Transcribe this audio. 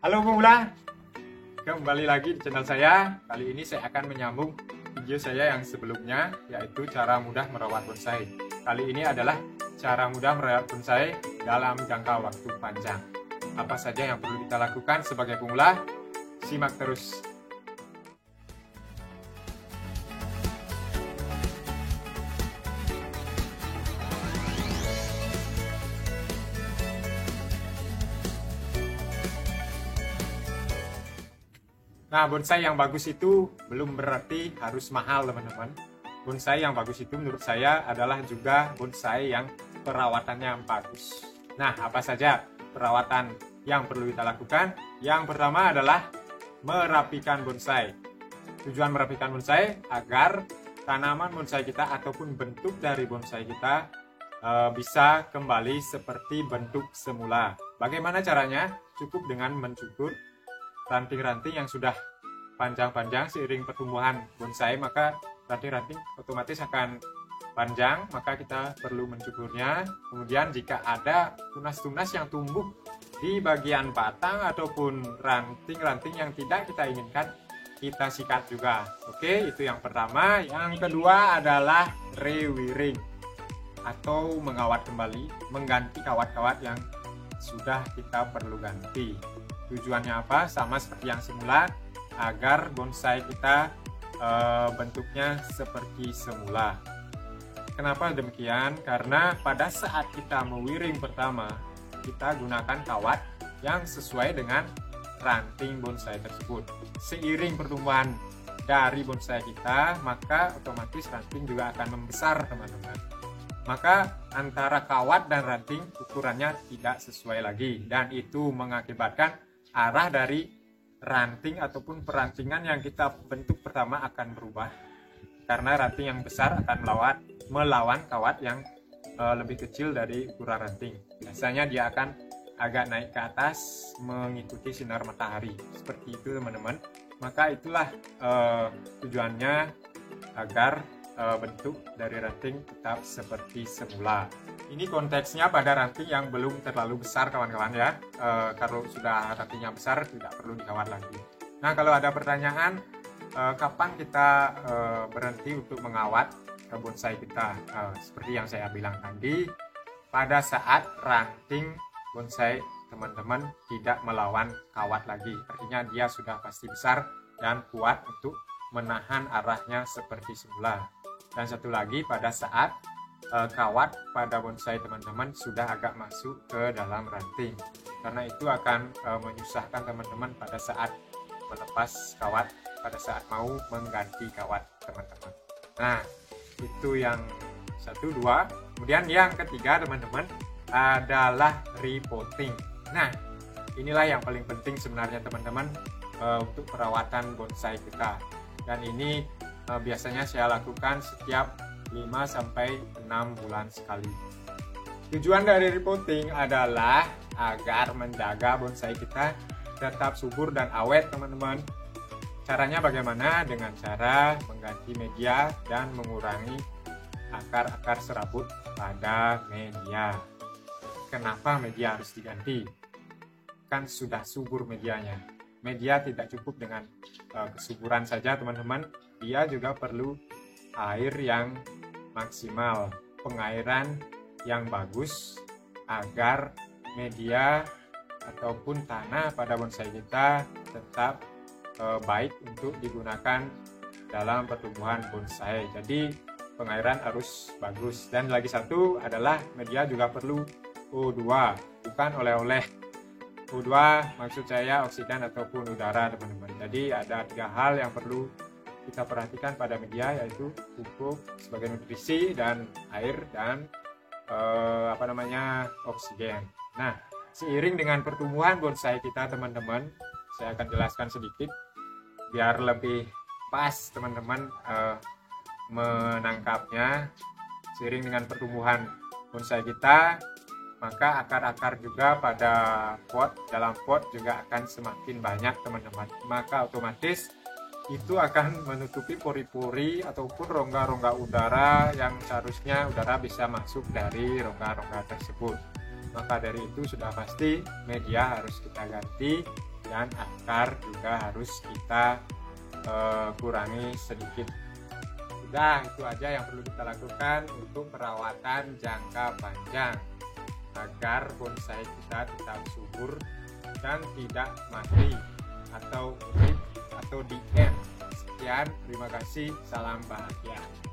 Halo pemula, kembali lagi di channel saya. Kali ini saya akan menyambung video saya yang sebelumnya, yaitu cara mudah merawat bonsai. Kali ini adalah cara mudah merawat bonsai dalam jangka waktu panjang. Apa saja yang perlu kita lakukan sebagai pemula? Simak terus. Nah, bonsai yang bagus itu belum berarti harus mahal, teman-teman. Bonsai yang bagus itu menurut saya adalah juga bonsai yang perawatannya bagus. Nah, apa saja perawatan yang perlu kita lakukan? Yang pertama adalah merapikan bonsai. Tujuan merapikan bonsai agar tanaman bonsai kita ataupun bentuk dari bonsai kita bisa kembali seperti bentuk semula. Bagaimana caranya? Cukup dengan mencukur ranting-ranting yang sudah panjang-panjang seiring pertumbuhan bonsai, maka ranting-ranting otomatis akan panjang, maka kita perlu mencukurnya. Kemudian jika ada tunas-tunas yang tumbuh di bagian batang ataupun ranting-ranting yang tidak kita inginkan, kita sikat juga. Oke, itu yang pertama. Yang kedua adalah rewiring atau mengawat kembali, mengganti kawat-kawat yang sudah kita perlu ganti. Tujuannya apa? Sama seperti yang semula, agar bonsai kita bentuknya seperti semula. Kenapa demikian? Karena pada saat kita mewiring pertama, kita gunakan kawat yang sesuai dengan ranting bonsai tersebut. Seiring pertumbuhan dari bonsai kita, maka otomatis ranting juga akan membesar, teman-teman. Maka antara kawat dan ranting ukurannya tidak sesuai lagi, dan itu mengakibatkan arah dari ranting ataupun perantingan yang kita bentuk pertama akan berubah, karena ranting yang besar akan melawan kawat yang lebih kecil dari ukuran ranting. Biasanya dia akan agak naik ke atas mengikuti sinar matahari, seperti itu, teman-teman. Maka itulah tujuannya, agar bentuk dari ranting tetap seperti semula. Ini konteksnya pada ranting yang belum terlalu besar, kawan-kawan ya. Kalau sudah rantingnya besar, tidak perlu dikawat lagi. Nah, kalau ada pertanyaan, kapan kita berhenti untuk mengawat bonsai kita? Seperti yang saya bilang tadi, pada saat ranting bonsai teman-teman tidak melawan kawat lagi. Artinya dia sudah pasti besar dan kuat untuk menahan arahnya seperti semula. Dan satu lagi, pada saat kawat pada bonsai teman-teman sudah agak masuk ke dalam ranting, karena itu akan menyusahkan teman-teman pada saat melepas kawat, pada saat mau mengganti kawat, teman-teman. Nah, itu yang satu, dua. Kemudian yang ketiga, teman-teman, adalah repotting. Nah, inilah yang paling penting sebenarnya, teman-teman, untuk perawatan bonsai kita. Dan ini biasanya saya lakukan setiap 5-6 bulan sekali. Tujuan dari repotting adalah agar menjaga bonsai kita tetap subur dan awet, teman-teman. Caranya bagaimana? Dengan cara mengganti media dan mengurangi akar-akar serabut pada media. Kenapa media harus diganti? Kan sudah subur medianya. Media tidak cukup dengan kesuburan saja, teman-teman. Dia juga perlu air yang maksimal, pengairan yang bagus, agar media ataupun tanah pada bonsai kita tetap baik untuk digunakan dalam pertumbuhan bonsai. Jadi pengairan harus bagus. Dan lagi satu adalah media juga perlu O2, bukan oleh-oleh. O2 maksud saya oksigen ataupun udara, teman-teman. Jadi ada 3 hal yang perlu kita perhatikan pada media, yaitu pupuk sebagai nutrisi dan air dan oksigen. Nah, seiring dengan pertumbuhan bonsai kita, teman-teman, saya akan jelaskan sedikit biar lebih pas teman-teman menangkapnya. Seiring dengan pertumbuhan bonsai kita, maka akar-akar juga pada dalam pot juga akan semakin banyak, teman-teman. Maka otomatis itu akan menutupi pori-pori ataupun rongga-rongga udara yang seharusnya udara bisa masuk dari rongga-rongga tersebut. Maka dari itu sudah pasti media harus kita ganti dan akar juga harus kita kurangi sedikit. Sudah, itu aja yang perlu kita lakukan untuk perawatan jangka panjang agar bonsai kita tetap subur dan tidak mati atau urip atau di end. Sekian, terima kasih, salam bahagia.